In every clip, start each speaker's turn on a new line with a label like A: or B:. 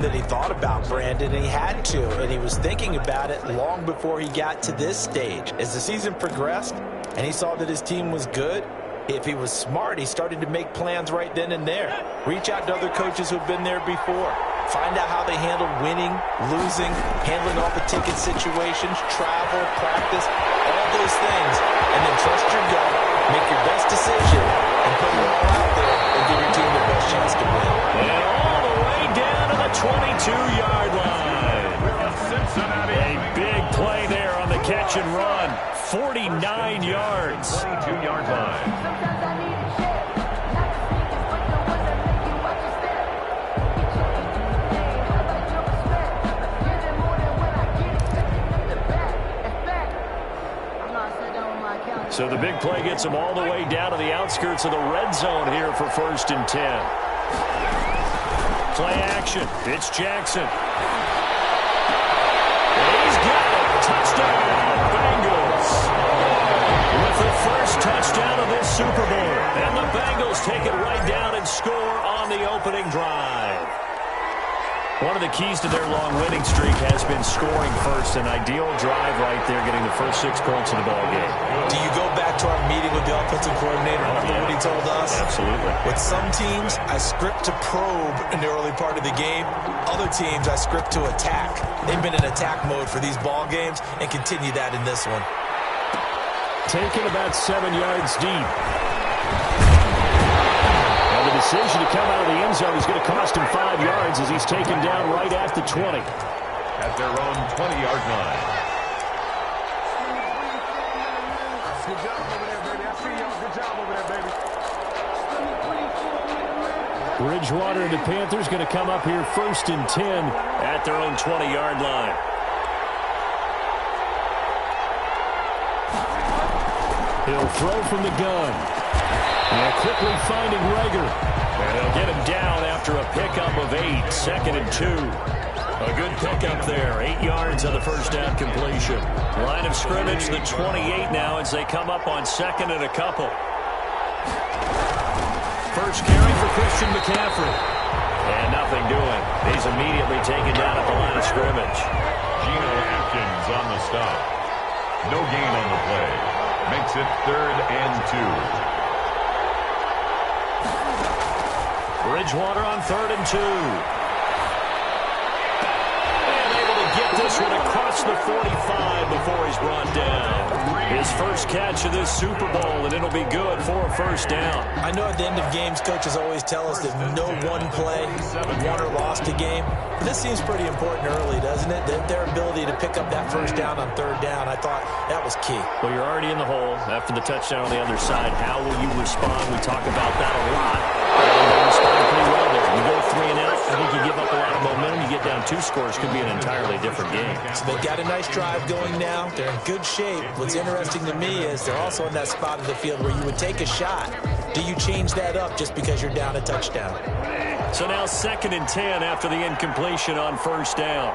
A: that he thought about Brandon, and he had to, and he was thinking about it long before he got to this stage. As the season progressed and he saw that his team was good, if he was smart, he started to make plans right then and there. Reach out to other coaches who've been there before. Find out how they handle winning, losing, handling all the ticket situations, travel, practice, all those things, and then trust your gut, make your best decision, and put it all out there and give your team the best chance to win.
B: And all the way down to the 22-yard line. A big play there on the catch and run. 49 yards.
C: 22-yard line.
B: So the big play gets him all the way down to the outskirts of the red zone here for 1st and 10. Play action. It's Jackson. He's got it. Touchdown, Bengals. With the first touchdown of this Super Bowl. And the Bengals take it right down and score on the opening drive. One of the keys to their long winning streak has been scoring first. An ideal drive right there, getting the first 6 points of the ball game.
A: Do you go back to our meeting with the offensive coordinator? Remember what he told us?
B: Absolutely.
A: With some teams, I script to probe in the early part of the game. Other teams, I script to attack. They've been in attack mode for these ball games and continue that in this one.
B: Taken about 7 yards deep. The decision to come out of the end zone is going to cost him 5 yards as he's taken down right at the 20.
C: At their own 20-yard line.
D: Good job over there, baby. I see y'all. Good job over there, baby.
B: Bridgewater and the Panthers going to come up here 1st and 10 at their own 20-yard line. He'll throw from the gun. And quickly finding Rager. And he'll get him down after a pickup of 8. 2nd and 2. A good pickup there. 8 yards on the first down completion. Line of scrimmage, the 28 now as they come up on 2nd and a couple. First carry for Christian McCaffrey. And nothing doing. He's immediately taken down at the line of scrimmage.
C: Geno Atkins on the stop. No gain on the play. Makes it 3rd and 2.
B: Bridgewater on 3rd and 2. And able to get this one across the 45 before he's brought down. His first catch of this Super Bowl, and it'll be good for a first down.
A: I know at the end of games, coaches always tell us that no one play won or lost a game. This seems pretty important early, doesn't it? Their ability to pick up that first down on 3rd down, I thought that was key.
B: Well, you're already in the hole after the touchdown on the other side. How will you respond? We talk about that a lot. They respond pretty well there. You go 3 and out, I think you give up a lot of momentum. You get down 2 scores, could be an entirely different game.
A: So they've got a nice drive going now. They're in good shape. What's interesting to me is they're also in that spot of the field where you would take a shot. Do you change that up just because you're down a touchdown?
B: So now 2nd and 10 after the incompletion on first down.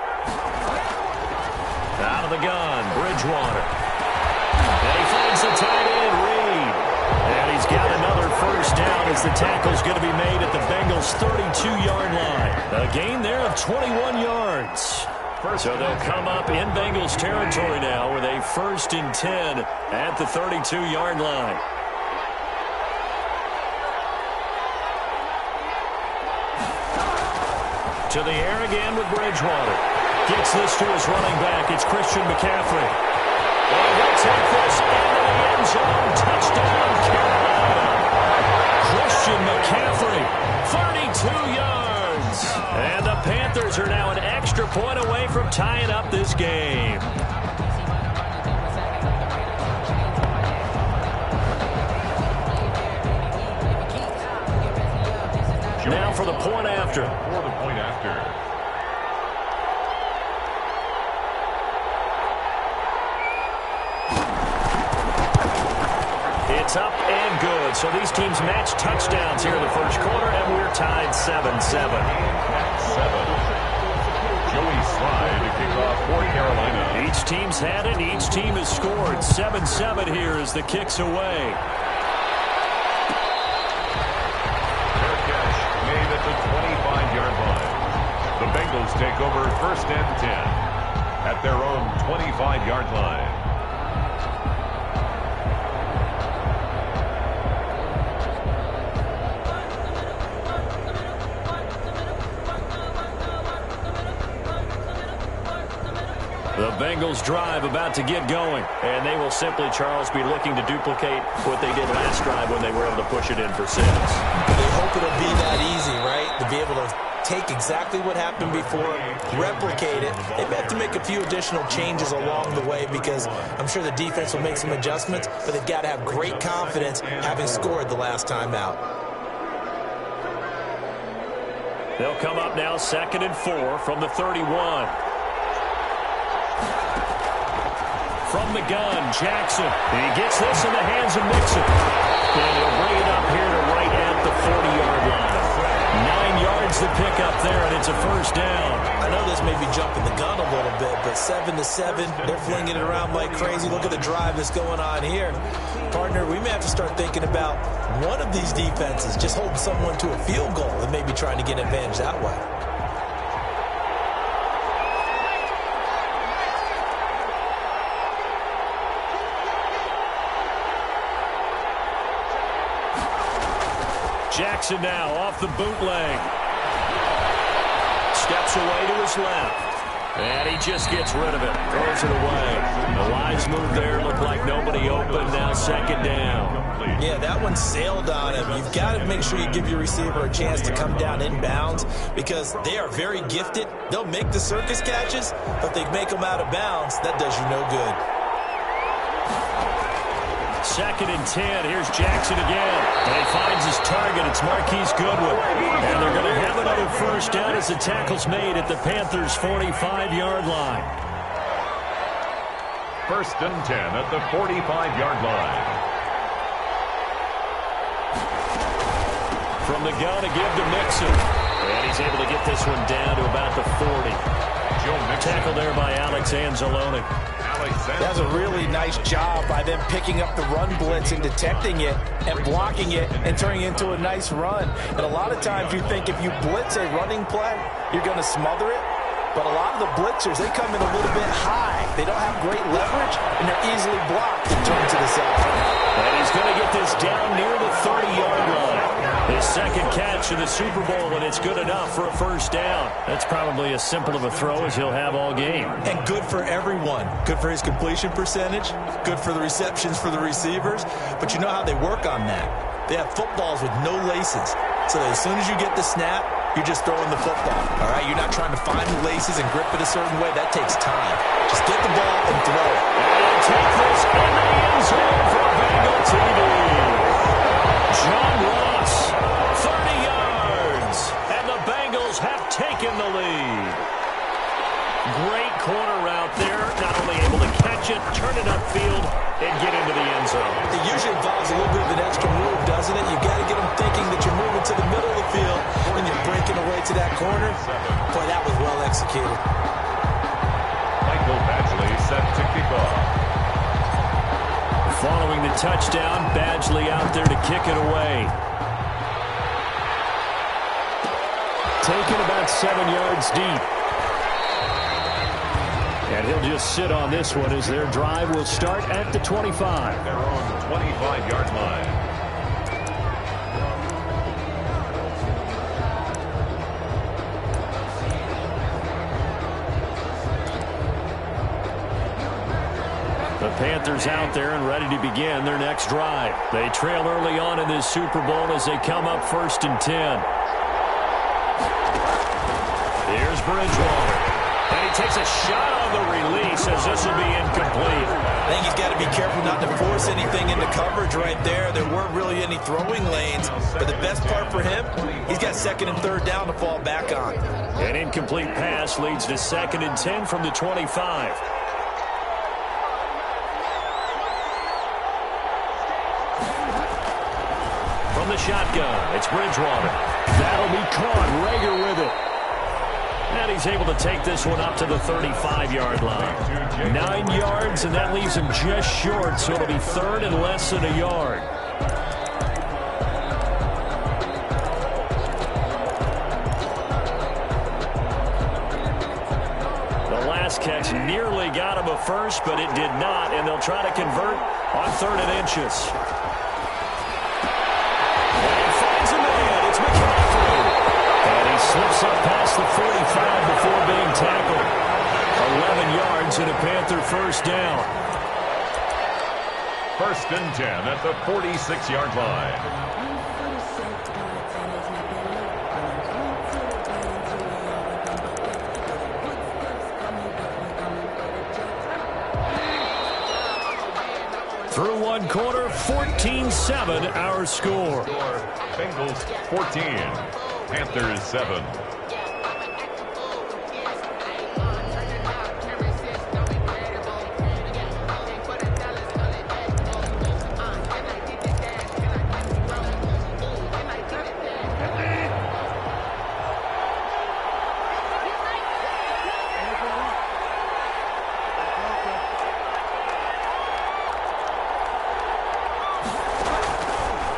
B: Out of the gun, Bridgewater. And he finds the tight end, Reed. And he's got another first down as the tackle's going to be made at the Bengals' 32-yard line. A gain there of 21 yards. So they'll come up in Bengals territory now with a 1st and 10 at the 32-yard line. To the air again with Bridgewater. Gets this to his running back. It's Christian McCaffrey. And he'll take this into the end zone. Touchdown, Carolina. Christian McCaffrey, 32 yards. And the Panthers are now an extra point away from tying up this game. Now for the point after.
C: For the point after.
B: It's up and good. So these teams match touchdowns here in the first quarter, and we're tied 7-7.
C: 7. Joey Slye to kick off for Carolina.
B: Each team's had it. Each team has scored. 7-7 here as the kick's away.
C: Fair catch made at the 25-yard line. The Bengals Bengals take over 1st and 10 at their own 25-yard line.
B: The Bengals drive about to get going, and they will simply, Charles, be looking to duplicate what they did last drive when they were able to push it in for 6.
A: They hope it'll be that easy, right? To be able to take exactly what happened before, replicate it. They may have to make a few additional changes along the way because I'm sure the defense will make some adjustments, but they've got to have great confidence having scored the last time out.
B: They'll come up now 2nd and 4 from the 31. From the gun, Jackson. He gets this in the hands of Mixon. And he'll bring it up here to right at the 40-yard line. 9 yards to pick up there, and it's a 1st down.
A: I know this may be jumping the gun a little bit, but 7-7, they're flinging it around like crazy. Look at the drive that's going on here. Partner, we may have to start thinking about one of these defenses just holding someone to a field goal and maybe trying to get an advantage that way.
B: Jackson now off the bootleg. Steps away to his left. And he just gets rid of it. Throws it away. The lines move there. Look like nobody open. Now 2nd down.
A: Yeah, that one sailed on him. You've got to make sure you give your receiver a chance to come down inbounds because they are very gifted. They'll make the circus catches, but if they make them out of bounds, that does you no good.
B: 2nd and 10. Here's Jackson again. And he finds his target. It's Marquise Goodwin. And they're going to have another 1st down as the tackle's made at the Panthers' 45-yard line.
C: 1st and 10 at the 45-yard line.
B: From the gun to give to Mixon. And he's able to get this one down to about the 40. Tackle there by Alex Anzalone.
A: That's a really nice job by them picking up the run blitz and detecting it and blocking it and turning it into a nice run. And a lot of times you think if you blitz a running play, you're going to smother it. But a lot of the blitzers, they come in a little bit high. They don't have great leverage, and they're easily blocked and turned to the side.
B: And he's going to get this down near the 30-yard line. His 2nd catch in the Super Bowl, and it's good enough for a 1st down. That's probably as simple of a throw as he'll have all game.
A: And good for everyone. Good for his completion percentage. Good for the receptions for the receivers. But you know how they work on that. They have footballs with no laces. So that as soon as you get the snap, you're just throwing the football. All right? You're not trying to find the laces and grip it a certain way. That takes time. Just get the ball and throw it.
B: And take this in the end zone for Bengal TV. John Ross, 30 yards. And the Bengals have taken the lead. Great corner route there. Not only able to catch it, turn it upfield, and get into the end zone.
A: It usually involves a little bit of an extra move, doesn't it? You've got to get them thinking that you're moving to the middle of the field and you're breaking away to that corner. Boy, that was well executed.
C: Michael Badgley set to kick off.
B: Following the touchdown, Badgley out there to kick it away. Taken about 7 yards deep. And he'll just sit on this one as their drive will start at the 25.
C: Their own 25-yard line.
B: The Panthers out there and ready to begin their next drive. They trail early on in this Super Bowl as they come up 1st and 10. Here's Bridgewater. And he takes a shot on the release as this will be incomplete.
A: I think he's got to be careful not to force anything into coverage right there. There weren't really any throwing lanes. But the best part for him, he's got 2nd and 3rd down to fall back on.
B: An incomplete pass leads to 2nd and 10 from the 25. From the shotgun, it's Bridgewater. That'll be caught. Rager with it. And he's able to take this one up to the 35-yard line. 9 yards, and that leaves him just short, so it'll be 3rd and less than a yard. pass catch nearly got him a first, but it did not, and they'll try to convert on 3rd and inches. And finds a man. It's McCaffrey. And he slips up past the 45 before being tackled. 11 yards and a Panther first down.
C: 1st and 10 at the 46-yard line.
B: Through one quarter, 14-7 our score.
C: Bengals 14, Panthers 7.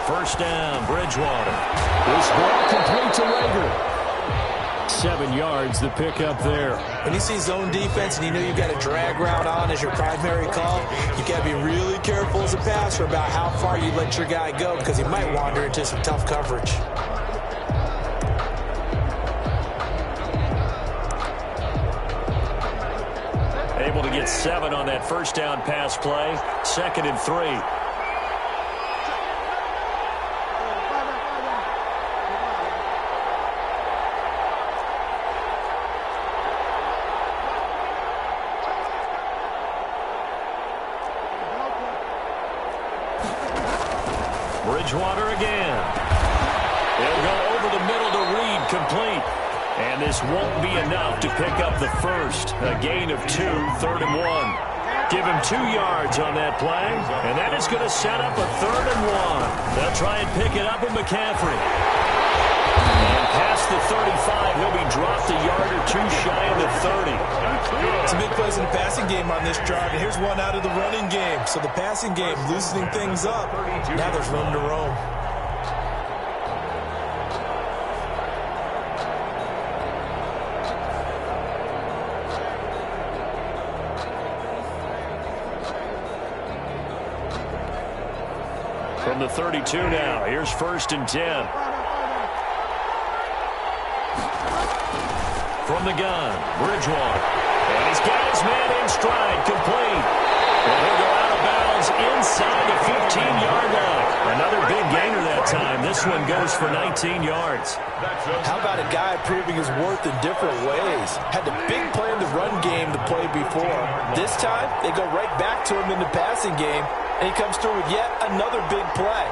B: First down, Bridgewater. This ball complete to Rager. 7 yards, the pickup there.
A: When you see zone defense and you know you've got a drag route on as your primary call, you got to be really careful as a passer about how far you let your guy go because he might wander into some tough coverage.
B: Able to get 7 on that first down pass play. 2nd and 3. Bridgewater again. They'll go over the middle to Reed, complete. And this won't be enough to pick up the first. A gain of 2, 3rd and 1. Give him 2 yards on that play, and that is going to set up a 3rd and 1. They'll try and pick it up with McCaffrey. And past the 35, he'll be dropped a yard or 2 shy of the 30.
A: Some big plays in the passing game on this drive, and here's one out of the running game. So the passing game loosening things up. Now there's room to roam.
B: From the 32 now, here's 1st and 10. From the gun, Bridgewater. And he's got his man in stride, complete. And he'll go out of bounds inside the 15-yard line. Another big gainer that time. This one goes for 19 yards.
A: How about a guy proving his worth in different ways? Had the big play in the run game to play before. This time, they go right back to him in the passing game, and he comes through with yet another big play.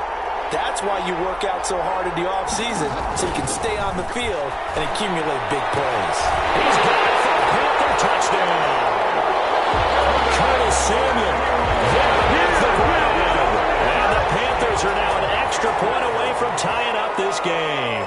A: That's why you work out so hard in the offseason, so you can stay on the field and accumulate big plays.
B: He's got it for a Panther touchdown. Curtis Samuel. Hits the ground. And the Panthers are now an extra point away from tying up this game.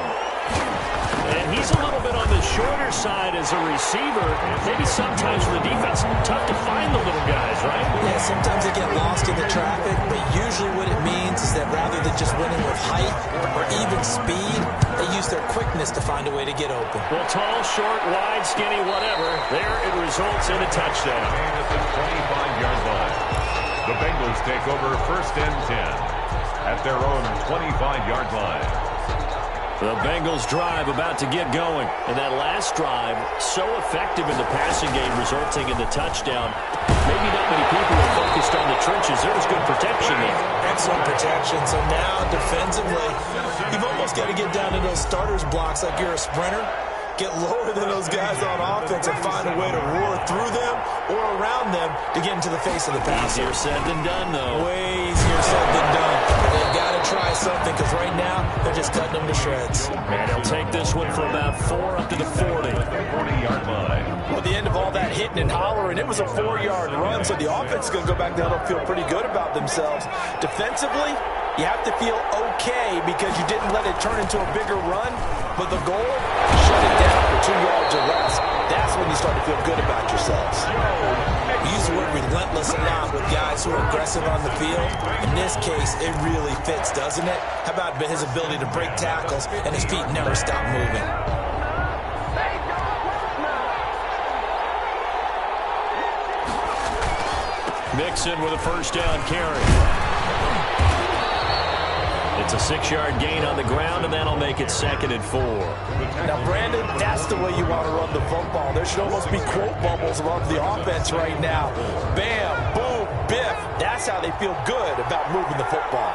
B: And he's a little bit on the shorter side as a receiver. Maybe sometimes for the defense, tough to find the little guys, right?
A: Yeah, sometimes they get lost in the traffic, but usually what it means is that rather than just winning with height or even speed, they use their quickness to find a way to get open.
B: Well, tall, short, wide, skinny, whatever, there it results in a touchdown.
C: At the 25-yard line. The Bengals take over 1st and 10 at their own 25-yard line.
B: The Bengals drive about to get going. And that last drive, so effective in the passing game, resulting in the touchdown. Maybe not many people are focused on the trenches. There was good protection there.
A: Excellent protection. So now, defensively, you've almost got to get down to those starters blocks like you're a sprinter. Get lower than those guys on offense and find a way to roar through them or around them to get into the face of the passer.
B: Easier said than done, though.
A: Way easier said than done. But they've got to try something because right now they're just cutting them to shreds.
B: And he'll take this one for about 4 up to the 40.
C: 40-yard line.
A: Well, at the end of all that hitting and hollering, it was a 4-yard run, so the offense is going to go back down and feel pretty good about themselves. Defensively, you have to feel okay because you didn't let it turn into a bigger run, but the goal, shut it down for 2 yards or less. That's when you start to feel good about yourselves. We use the word relentless a lot with guys who are aggressive on the field. In this case, it really fits, doesn't it? How about his ability to break tackles and his feet never stop moving?
B: Mixon with a first down carry. It's a 6-yard gain on the ground, and that'll make it 2nd and 4.
A: Now, Brandon, that's the way you want to run the football. There should almost be quote bubbles above the offense right now. Bam, boom, biff. That's how they feel good about moving the football.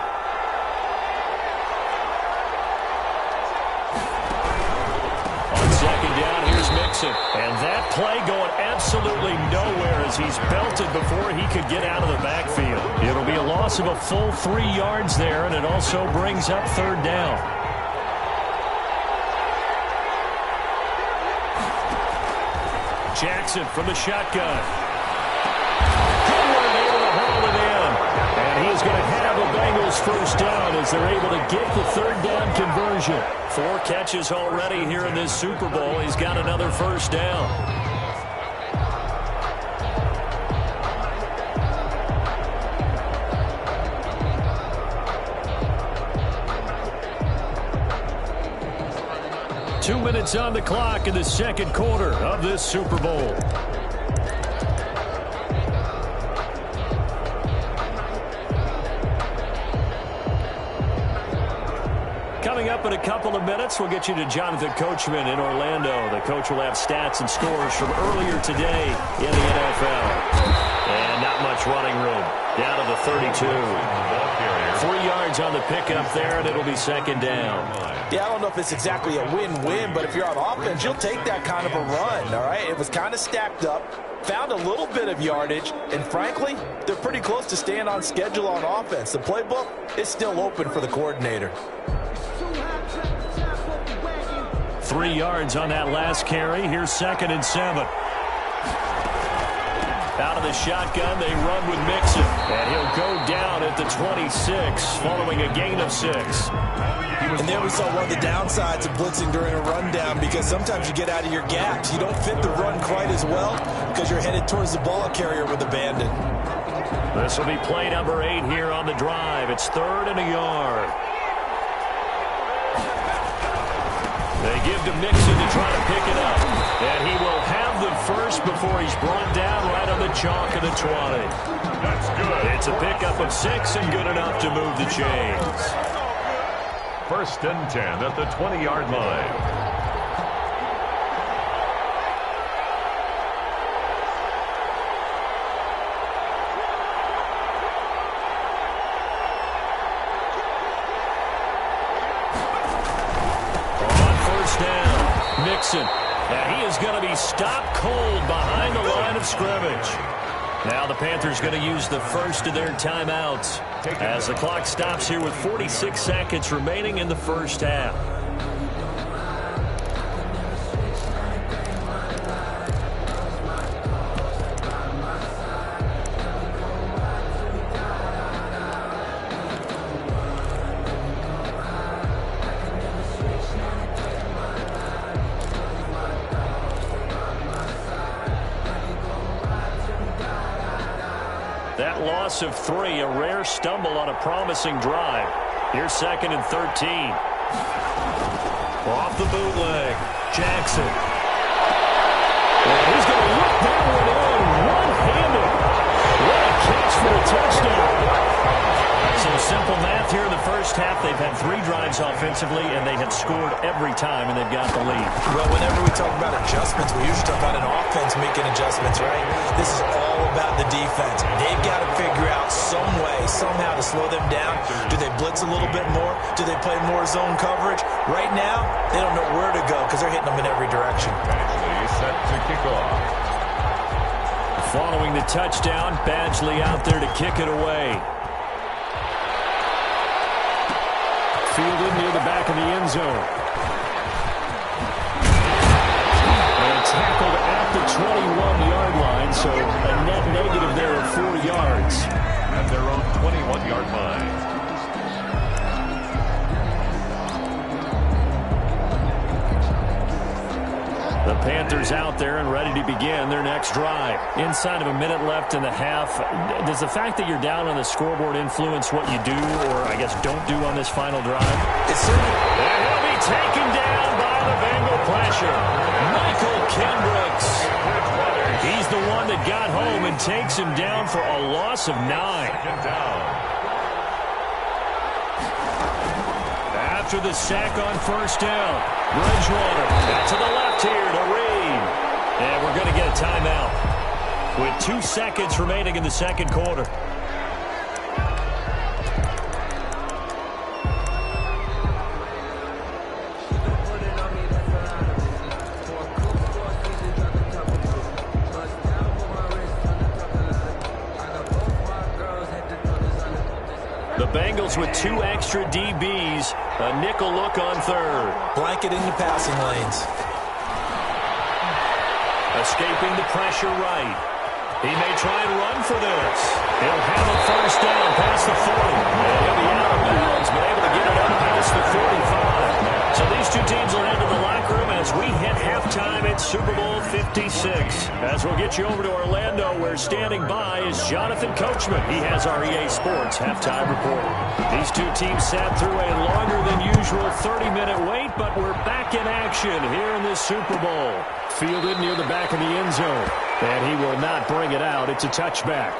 B: On 2nd down, here's Mixon. And that play going absolutely nowhere as he's belted before he could get out of the backfield. It'll be a loss of a full 3 yards there, and it also brings up 3rd down. Jackson from the shotgun. Good one, able to haul it in. And he's going to have the Bengals first down as they're able to get the 3rd down conversion. 4 catches already here in this Super Bowl. He's got another first down. Two minutes on the clock in the second quarter of this Super Bowl. Coming up in a couple of minutes, we'll get you to Jonathan Coachman in Orlando. The coach will have stats and scores from earlier today in the NFL. And not much running room. Down to the 32. 3 yards on the pickup there, and it'll be 2nd down.
A: Yeah, I don't know if it's exactly a win-win, but if you're on offense, you'll take that kind of a run, all right? It was kind of stacked up, found a little bit of yardage, and frankly, they're pretty close to staying on schedule on offense. The playbook is still open for the coordinator.
B: 3 yards on that last carry. Here's 2nd and 7. Out of the shotgun, they run with Mixon. And he'll go down at the 26, following a gain of 6.
A: And there we saw one of the downsides of blitzing during a rundown, because sometimes you get out of your gaps. You don't fit the run quite as well because you're headed towards the ball carrier with abandon.
B: This will be play number 8 here on the drive. It's 3rd and a yard. They give to Mixon to try to pick it up. And he will have the first before he's brought down right on the chalk of the 20.
C: That's good.
B: It's a pickup of 6 and good enough to move the chains.
C: 1st and 10 at the 20-yard line.
B: Mixon. And he is going to be stopped cold behind the line of scrimmage. Now the Panthers going to use the first of their timeouts as the clock stops here with 46 seconds remaining in the first half. That loss of 3, a rare stumble on a promising drive. Here's 2nd and 13. Off the bootleg, Jackson. And he's going to whip that one in one-handed. What a catch for a touchdown. So simple math here in the first half. They've had 3 drives offensively, and they have scored every time, and they've got the lead.
A: Well, whenever we talk about adjustments, we usually talk about an offense making adjustments, right? This is all about the defense. They've got to figure out some way, somehow to slow them down. Do they blitz a little bit more? Do they play more zone coverage? Right now, they don't know where to go because they're hitting them in every direction.
C: Set to kick off.
B: Following the touchdown, Badgley out there to kick it away. Fielded near the back of the end zone. And tackled at the 21-yard line, so a net negative there of 4 yards.
C: At their own 21-yard line.
B: The Panthers out there and ready to begin their next drive. Inside of a minute left in the half, does the fact that you're down on the scoreboard influence what you do, or I guess don't do on this final drive?
A: It's certainly...
B: And he'll be taken down by the Bengal pressure. Michael Kendricks. He's the one that got home and takes him down for a loss of 9.
C: Second down.
B: After the sack on first down, Bridgewater back to the left here to Reed. And we're going to get a timeout with 2 seconds remaining in the second quarter. The Bengals with 2 extra DBs, a nickel look on third.
A: Blanket in the passing lanes.
B: Escaping the pressure right. He may try and run for this. He'll have a first down past the 40. And he'll be out of bounds, but able to get it up past the 45. So these two teams will head to the locker room as we hit halftime at Super Bowl 56. As we'll get you over to Orlando, where standing by is Jonathan Coachman. He has our EA Sports halftime report. These two teams sat through a longer than usual 30-minute wait, but we're back in action here in this Super Bowl. Fielded near the back of the end zone, and he will not bring it out. It's a touchback.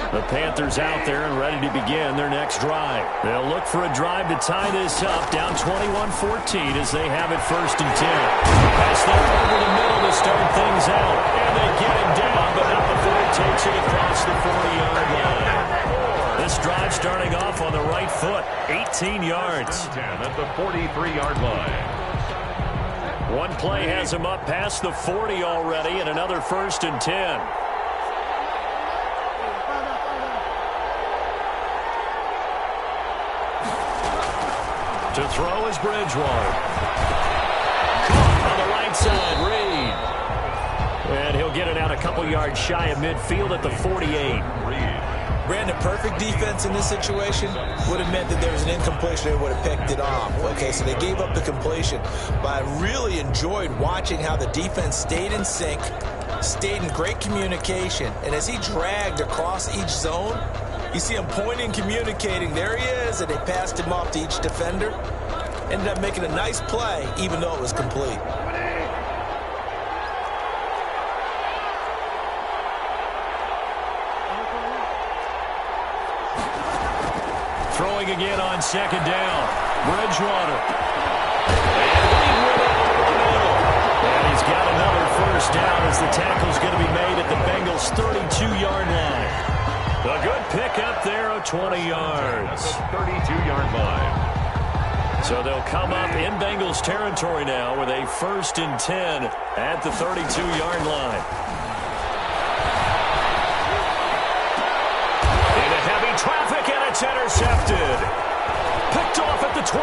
B: The Panthers out there and ready to begin their next drive. They'll look for a drive to tie this up, down 21-14 as they have it first and 10. Pass there over the middle to start things out. And they get him down, but not before he takes it across the 40-yard line. This drive starting off on the right foot, 18 yards.
C: 10 at the 43-yard line.
B: One play has him up past the 40 already, and another first and 10. To throw is Bridgewater. Caught on the right side, Reed. And he'll get it out a couple yards shy of midfield at the 48.
A: Brandon, perfect defense in this situation would have meant that there was an incompletion. They would have picked it off. Okay, so they gave up the completion. But I really enjoyed watching how the defense stayed in sync, stayed in great communication. And as he dragged across each zone, you see him pointing, communicating. There he is, and they passed him off to each defender. Ended up making a nice play, even though it was complete.
B: Throwing again on second down. Bridgewater. And he's got another first down as the tackle's going to be made at the Bengals' 32-yard line. A good pickup there of 20 yards.
C: At the 32-yard line.
B: So they'll come up in Bengals territory now with a first and 10 at the 32-yard line. Into heavy traffic, and it's intercepted. Picked off at the 12.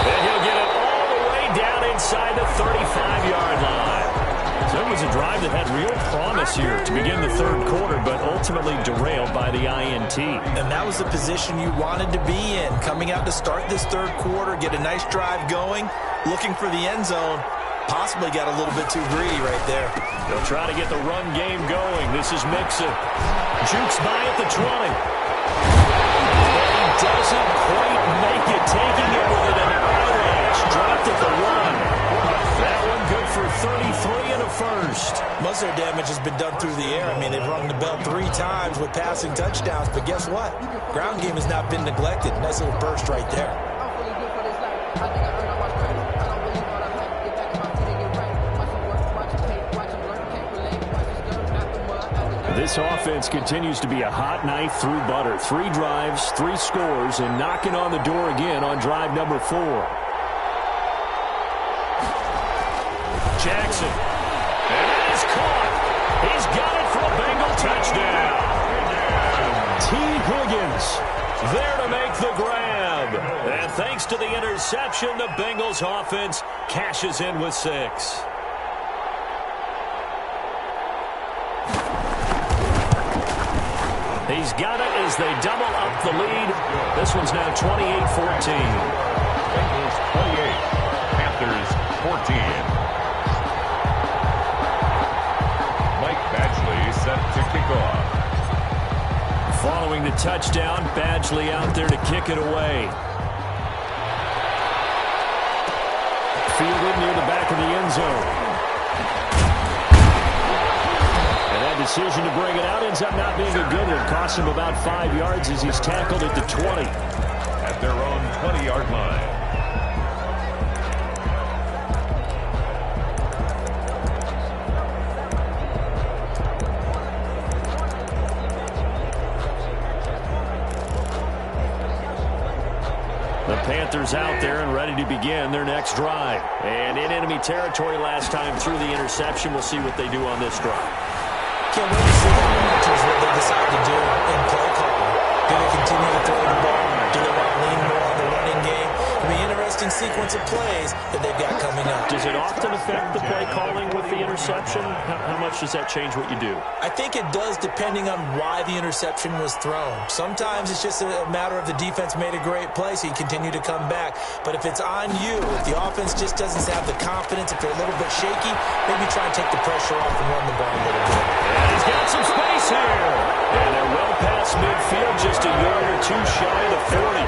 B: And he'll get it all the way down inside the 35-yard line. So it was a drive that had real promise here to begin the third quarter, but ultimately derailed by the INT.
A: And that was the position you wanted to be in, coming out to start this third quarter, get a nice drive going, looking for the end zone. Possibly got a little bit too greedy right there.
B: They'll try to get the run game going. This is Mixon. Jukes by at the 20. And he doesn't quite make it, taking it with an avalanche. Dropped at the 1. That one good for 33 and a first.
A: Most of their damage has been done through the air. I mean, they've rung the bell 3 times with passing touchdowns, but guess what? Ground game has not been neglected. Nice little burst right there.
B: This offense continues to be a hot knife through butter. 3 drives, 3 scores, and knocking on the door again on drive number 4. Jackson. And it is caught. He's got it for a Bengal touchdown. T. Higgins there to make the grab. And thanks to the interception, the Bengals offense cashes in with 6. He's got it as they double up the lead. This one's now 28-14.
C: Bengals 28, Panthers 14. Mike Badgley set to kick off.
B: Following the touchdown, Badgley out there to kick it away. Fielded near the back of the end zone. And that decision to bring it out ends up not being a good one. Costs him about 5 yards as he's tackled at the 20.
C: At their own 20-yard line.
B: The Panthers out there and ready to begin their next drive. And in enemy territory last time through the interception. We'll see what they do on this drive.
A: Can't wait to see what they decide to do in play calling. Do they continue to throw the ball? Do they want to lean more on the running game? It'll be an interesting sequence of plays that they've got coming up.
B: Does it often affect the play calling with the interception? How much does that change what you do?
A: I think it does depending on why the interception was thrown. Sometimes it's just a matter of the defense made a great play, so you continue to come back. But if it's on you, if the offense just doesn't have the confidence, if they're a little bit shaky, maybe try and take the pressure off and run the ball a little bit.
B: And he's got some space here. And they're well past midfield, just a yard or two shy of the 40.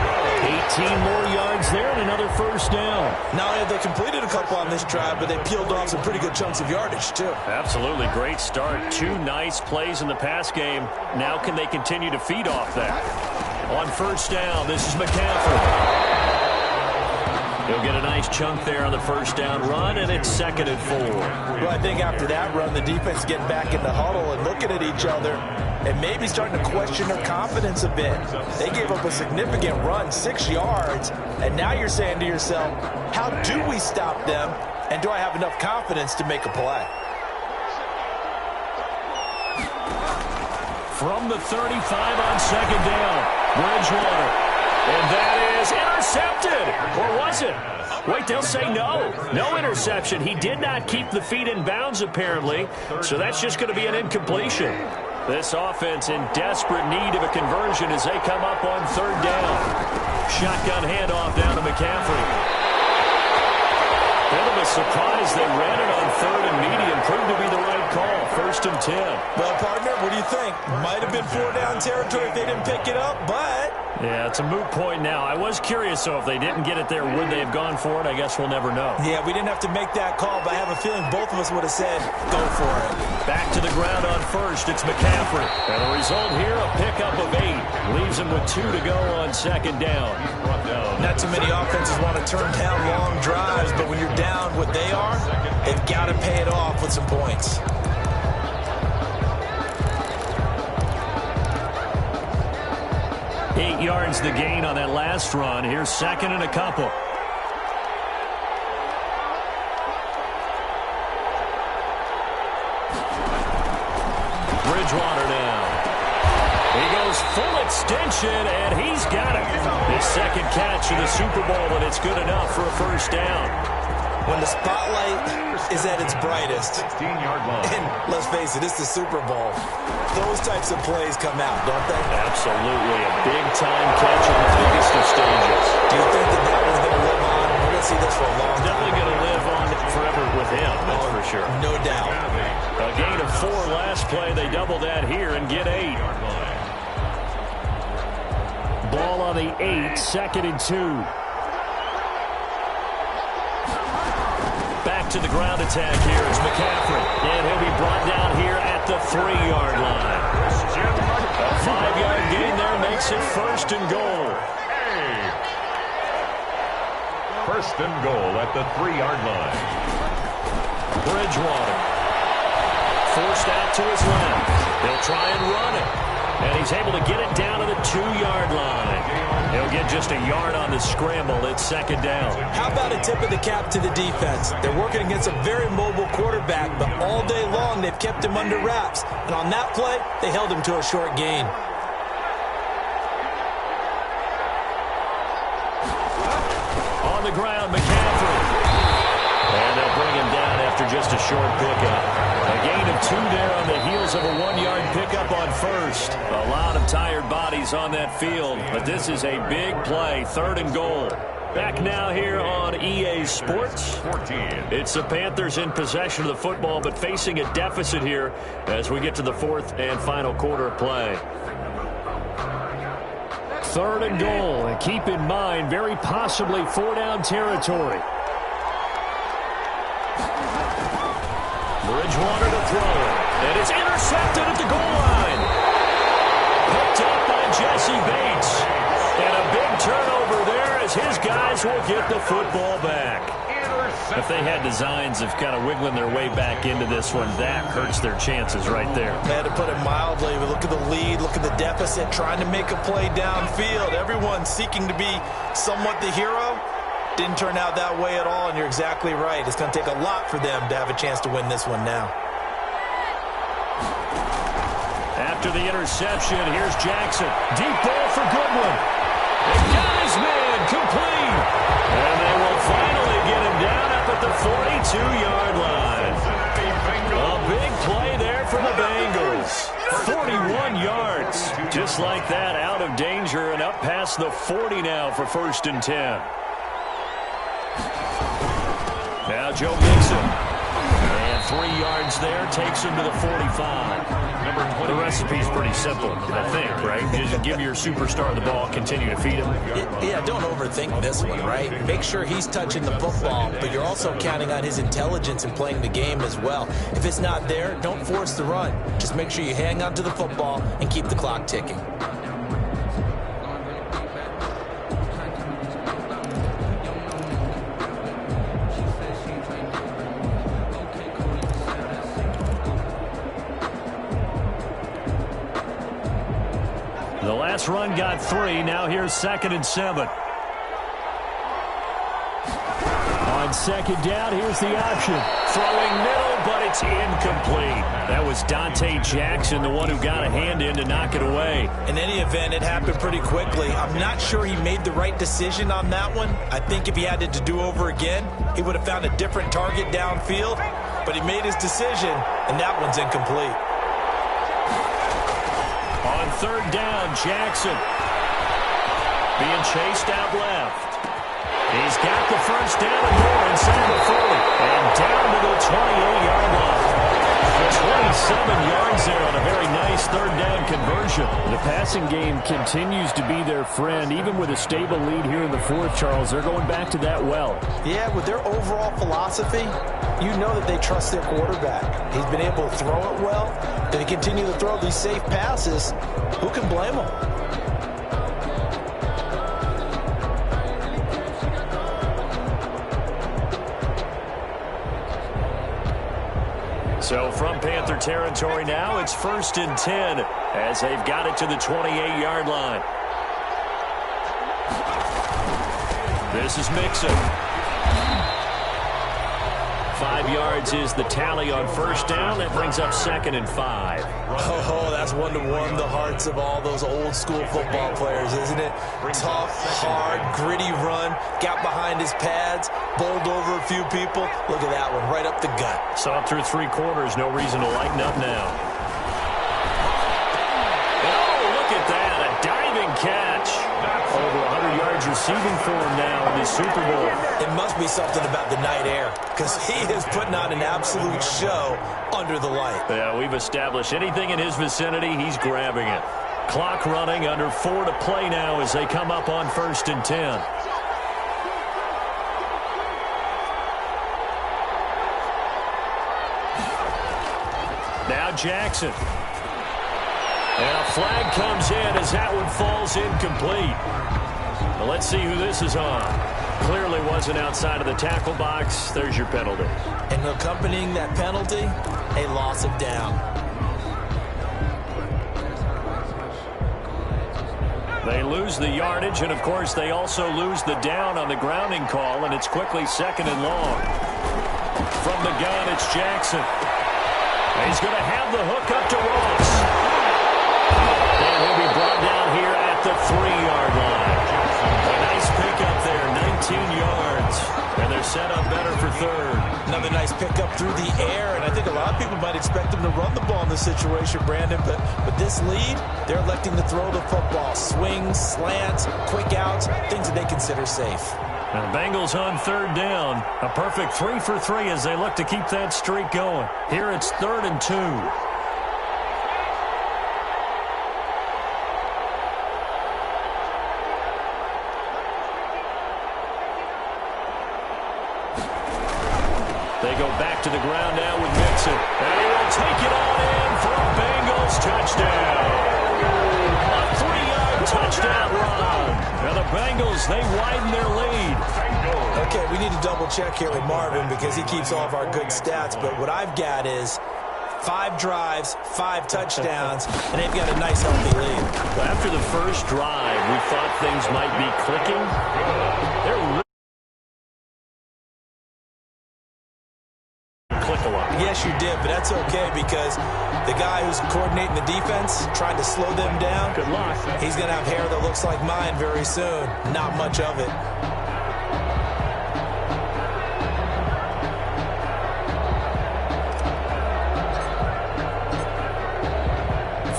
B: 18 more yards there and another first down.
A: Not only have they completed a couple on this drive, but they peeled off some pretty good chunks of yardage, too.
B: Absolutely. Great start. 2 nice plays in the pass game. Now can they continue to feed off that? On first down, this is McCaffrey. He'll get a nice chunk there on the first down run, and it's 2nd and 4.
A: Well, I think after that run, the defense is getting back in the huddle and looking at each other and maybe starting to question their confidence a bit. They gave up a significant run, 6 yards, and now you're saying to yourself, how do we stop them, and do I have enough confidence to make a play?
B: From the 35 on 2nd down, Bridgewater. And that is intercepted. Or was it? Wait, they'll say no. No interception. He did not keep the feet in bounds, apparently. So that's just going to be an incompletion. This offense in desperate need of a conversion as they come up on 3rd down. Shotgun handoff down to McCaffrey. Bit of a surprise they ran it on 3rd and medium. Proved to be the right call. 1st and 10.
A: Well, partner, what do you think? Might have been 4 down territory if they didn't pick it up, but...
B: Yeah, it's a moot point now. I was curious, so if they didn't get it there, would they have gone for it? I guess we'll never know.
A: Yeah, we didn't have to make that call, but I have a feeling both of us would have said, go for it.
B: Back to the ground on first, it's McCaffrey. And the result here, a pickup of 8. Leaves him with 2 to go on 2nd down.
A: Not too many offenses want to turn down long drives, but when you're down what they are, they've got to pay it off with some points.
B: Eight yards the gain on that last run. Here's 2nd and a couple. Bridgewater now. He goes full extension, and he's got it. His 2nd catch of the Super Bowl, and it's good enough for a first down.
A: When the spotlight is at its brightest,
C: 16-yard line.
A: and let's face it, it's the Super Bowl, those types of plays come out, don't they?
B: Absolutely. A big-time catch on the biggest of stages.
A: Do you think that that one's going to live on? We're going to see this for a long time.
B: Definitely going to live on forever with him, that's for sure.
A: No doubt.
B: A gain of 4 last play. They double that here and get 8. Ball on the 8, 2nd and 2. Back to the ground attack here is McCaffrey. And he'll be brought down here at the 3-yard line. A 5-yard gain there makes it 1st and goal.
C: 1st and goal at the 3-yard line.
B: Bridgewater. Forced out to his left. He'll try and run it. And he's able to get it down to the 2-yard line. He'll get just a yard on the scramble. It's 2nd down.
A: How about a tip of the cap to the defense? They're working against a very mobile quarterback, but all day long they've kept him under wraps. And on that play, they held him to a short gain.
B: On the ground, McCaffrey. And they'll bring him down after just a short pickup. A gain of 2 there on the heels of a 1-yard pickup on first. A lot of tired bodies on that field, but this is a big play, 3rd and goal. Back now here on EA Sports. It's the Panthers in possession of the football, but facing a deficit here as we get to the 4th and final quarter of play. 3rd and goal, and keep in mind, very possibly 4-down territory. Bridgewater to throw it, and it's intercepted at the goal line. Picked up by Jesse Bates, and a big turnover there as his guys will get the football back. If they had designs of kind of wiggling their way back into this one, that hurts their chances right there.
A: Had to put it mildly, but look at the lead, look at the deficit, trying to make a play downfield. Everyone seeking to be somewhat the hero. Didn't turn out that way at all, and you're exactly right. It's going to take a lot for them to have a chance to win this one now.
B: After the interception, here's Jackson. Deep ball for Goodwin. And got his man complete. And they will finally get him down up at the 42-yard line. A big play there from the Bengals. 41 yards. Just like that, out of danger and up past the 40 now for 1st and 10. Now Joe Mixon. And 3 yards there takes him to the 45. The recipe's pretty simple, I think, right? Just give your superstar the ball, continue to feed him.
A: Yeah, don't overthink this one, right? Make sure he's touching the football, but you're also counting on his intelligence in playing the game as well. If it's not there, don't force the run. Just make sure you hang on to the football and keep the clock ticking.
B: The last run got 3. Now here's 2nd and 7. On 2nd down, here's the option. Throwing middle, but it's incomplete. That was Dante Jackson, the one who got a hand in to knock it away.
A: In any event, it happened pretty quickly. I'm not sure he made the right decision on that one. I think if he had it to do over again, he would have found a different target downfield. But he made his decision, and that one's incomplete.
B: On 3rd down, Jackson being chased out left. He's got the 1st down and more inside the 40. And down to the 28-yard line. 27 yards there on a very nice 3rd down conversion.
E: The passing game continues to be their friend. Even with a stable lead here in the 4th, Charles, they're going back to that well.
A: Yeah, with their overall philosophy, you know that they trust their quarterback. He's been able to throw it well. If they continue to throw these safe passes, who can blame them?
B: So from Panther territory now, it's 1st and 10 as they've got it to the 28-yard line. This is Mixon. 5 yards is the tally on 1st down. That brings up 2nd and 5.
A: Oh, that's one to warm the hearts of all those old school football players, isn't it? Tough, hard, gritty run, got behind his pads, bowled over a few people. Look at that one, right up the gut.
B: Saw through 3 quarters, no reason to lighten up now. Oh, look at that, a diving catch. Over 100 yards receiving for him now in the Super Bowl.
A: It must be something about the night air, because he is putting on an absolute show under the light.
B: Yeah, we've established anything in his vicinity, he's grabbing it. Clock running, under 4 to play now as they come up on 1st and 10. Now Jackson. And a flag comes in as that one falls incomplete. Well, let's see who this is on. Clearly wasn't outside of the tackle box. There's your penalty.
A: And accompanying that penalty, a loss of down.
B: They lose the yardage, and, of course, they also lose the down on the grounding call, and it's quickly 2nd and long. From the gun, it's Jackson. He's going to have the hook up to Ross. And he'll be brought down here at the 3-yard line. A nice pickup there, 19 yards. And they're set up better for third.
A: Another nice pickup through the air, and I think a lot of people might expect him to run the ball in this situation, Brandon, but with this lead, they're electing to throw the football. Swings, slants, quick outs, things that they consider safe.
B: And the Bengals on third down. A perfect 3 for 3 as they look to keep that streak going. Here it's 3rd and 2. They go back to the ground now with Mixon. And he will take it on in for a Bengals touchdown. A 3-yard touchdown run. And the Bengals, they widen their lead.
A: Okay, we need to double check here with Marvin because he keeps all of our good stats, but what I've got is 5 drives, 5 touchdowns, and they've got a nice healthy lead.
B: Well, after the first drive, we thought things might be clicking. They're click a lot.
A: Yes, you did, but that's okay because the guy who's coordinating the defense, trying to slow them down,
B: Good luck.
A: he's going to have hair that looks like mine very soon. Not much of it.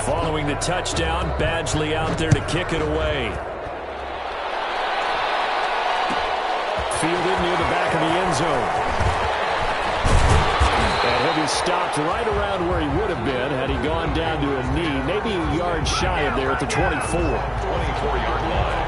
B: Following the touchdown, Badgley out there to kick it away. Fielded near the back of the end zone. And he'll be stopped right around where he would have been had he gone down to a knee, maybe a yard shy of there at the 24.
C: 24-yard line.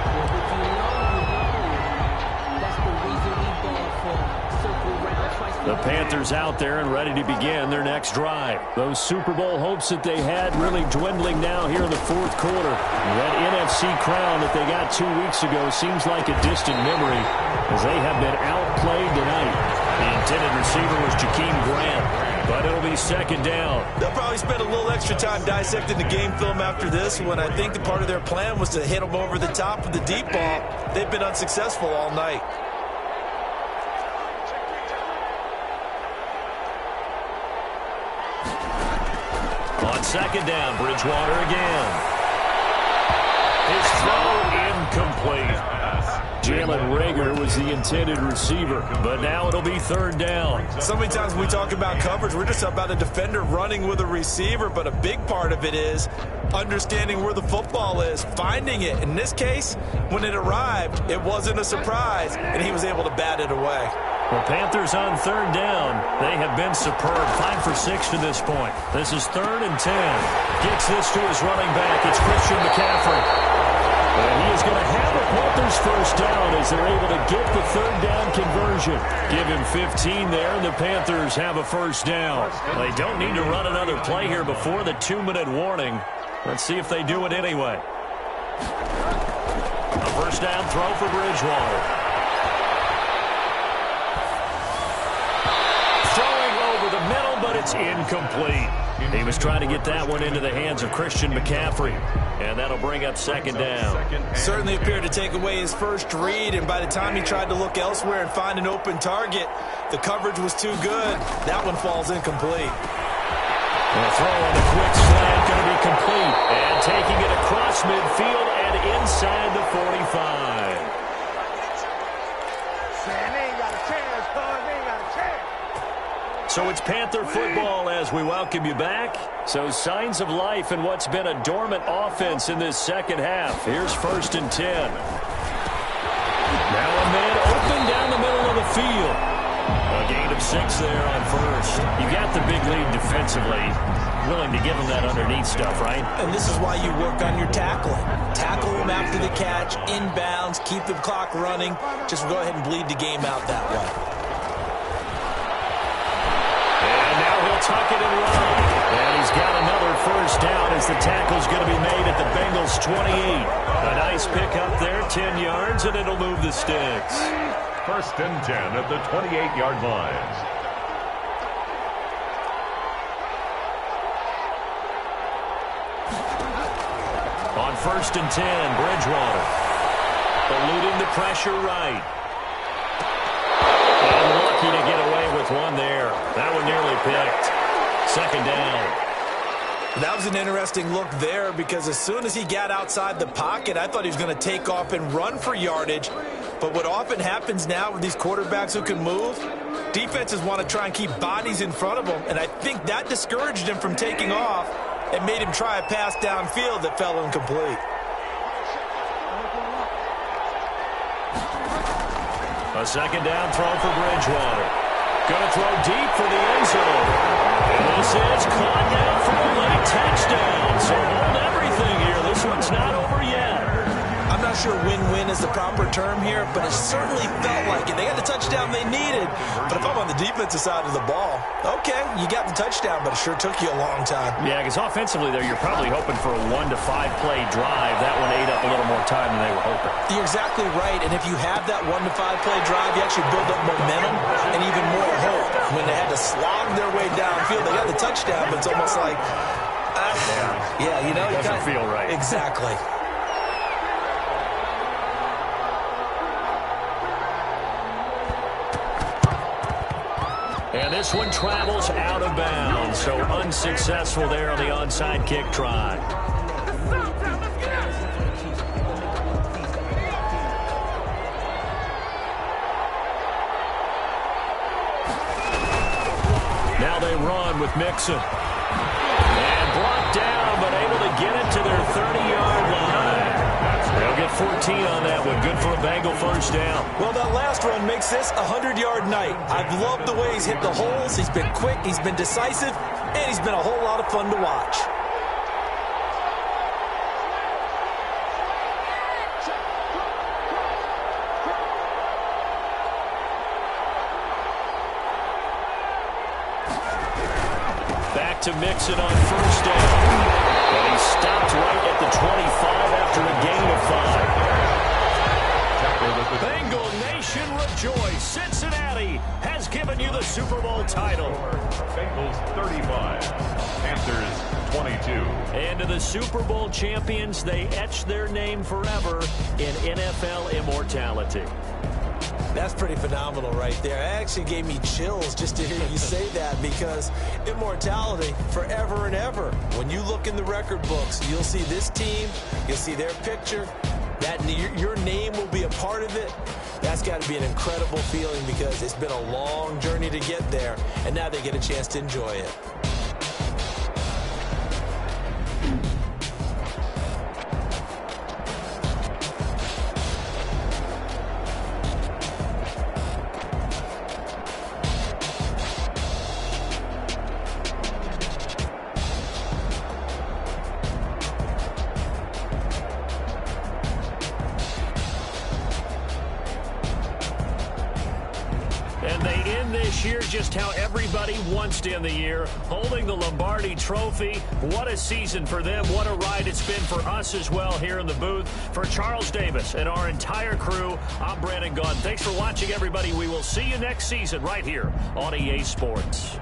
B: The Panthers out there and ready to begin their next drive. Those Super Bowl hopes that they had really dwindling now here in the fourth quarter. That NFC crown that they got 2 weeks ago seems like a distant memory as they have been outplayed tonight. The intended receiver was Jakeem Grant, but it'll be 2nd down.
A: They'll probably spend a little extra time dissecting the game film after this when I think the part of their plan was to hit them over the top with the deep ball. They've been unsuccessful all night.
B: On 2nd down, Bridgewater again. His throw incomplete. Jalen Reagor was the intended receiver, but now it'll be 3rd down.
A: So many times when we talk about coverage, we're just about a defender running with a receiver, but a big part of it is understanding where the football is, finding it. In this case, when it arrived, it wasn't a surprise, and he was able to bat it away.
B: The Panthers on 3rd down. They have been superb. 5 for 6 to this point. This is 3rd and 10. Gets this to his running back. It's Christian McCaffrey. And he is going to have a Panthers first down as they're able to get the 3rd down conversion. Give him 15 there, and the Panthers have a first down. They don't need to run another play here before the 2-minute warning. Let's see if they do it anyway. A first down throw for Bridgewater. But it's incomplete. He was trying to get that one into the hands of Christian McCaffrey. And that'll bring up 2nd down.
A: Certainly appeared to take away his first read, and by the time he tried to look elsewhere and find an open target, the coverage was too good. That one falls incomplete.
B: The throw on the quick slant going to be complete. And taking it across midfield and inside the 45. So it's Panther football as we welcome you back. So signs of life in what's been a dormant offense in this second half. Here's 1st and 10. Now a man open down the middle of the field. A gain of 6 there on 1st. You got the big lead defensively. Willing to give them that underneath stuff, right?
A: And this is why you work on your tackling. Tackle them after the catch, inbounds, keep the clock running. Just go ahead and bleed the game out that way.
B: Tuck it and run. And he's got another first down as the tackle's going to be made at the Bengals 28. A nice pickup there, 10 yards, and it'll move the sticks.
C: 1st and 10 at the 28-yard line.
B: On 1st and 10, Bridgewater. Eluding the pressure right. And lucky to get away with one there. That one nearly picked. 2nd down.
A: That was an interesting look there because as soon as he got outside the pocket, I thought he was going to take off and run for yardage. But what often happens now with these quarterbacks who can move, Defenses want to try and keep bodies in front of him, and I think that discouraged him from taking off and made him try a pass downfield that fell incomplete.
B: A second down throw for Bridgewater. Going to throw deep for the end zone. And this is caught now for a late touchdown. So hold everything here. This one's not over yet.
A: I'm not sure win-win is the proper term here, but it certainly felt like it. They got the touchdown they needed, but if I'm on the defensive side of the ball, okay, you got the touchdown, but it sure took you a long time.
E: Yeah, because offensively there, you're probably hoping for a 1 to 5 play drive. That one ate up a little more time than they were hoping.
A: You're exactly right, and if you have that 1 to 5 play drive, you actually build up momentum and even more hope. When they had to slog their way downfield, they got the touchdown, but it's almost like, yeah, you know,
E: it doesn't feel right.
A: Exactly.
B: And this one travels out of bounds, so unsuccessful there on the onside kick try. Now they run with Mixon. And blocked down, but able to get it to their 30-yard line. They'll get 14 on that one. Good for a Bengal first down.
A: Well, that last run makes this a 100-yard night. I've loved the way he's hit the holes. He's been quick, he's been decisive, and he's been a whole lot of fun to watch.
B: Back to Mixon on first down. And he stopped right at the 25 after a gain of 5. Bengal Nation rejoice. Cincinnati has given you the Super Bowl title.
C: Bengals 35, Panthers 22.
B: And to the Super Bowl champions, they etch their name forever in NFL immortality.
A: That's pretty phenomenal right there. It actually gave me chills just to hear you say that, because immortality forever and ever. When you look in the record books, you'll see this team, you'll see their picture, that your name will be a part of it. That's got to be an incredible feeling, because it's been a long journey to get there, and now they get a chance to enjoy it.
B: And they end this year just how everybody wants to end the year, holding the Lombardi Trophy. What a season for them. What a ride it's been for us as well here in the booth. For Charles Davis and our entire crew, I'm Brandon Gaudin. Thanks for watching, everybody. We will see you next season right here on EA Sports.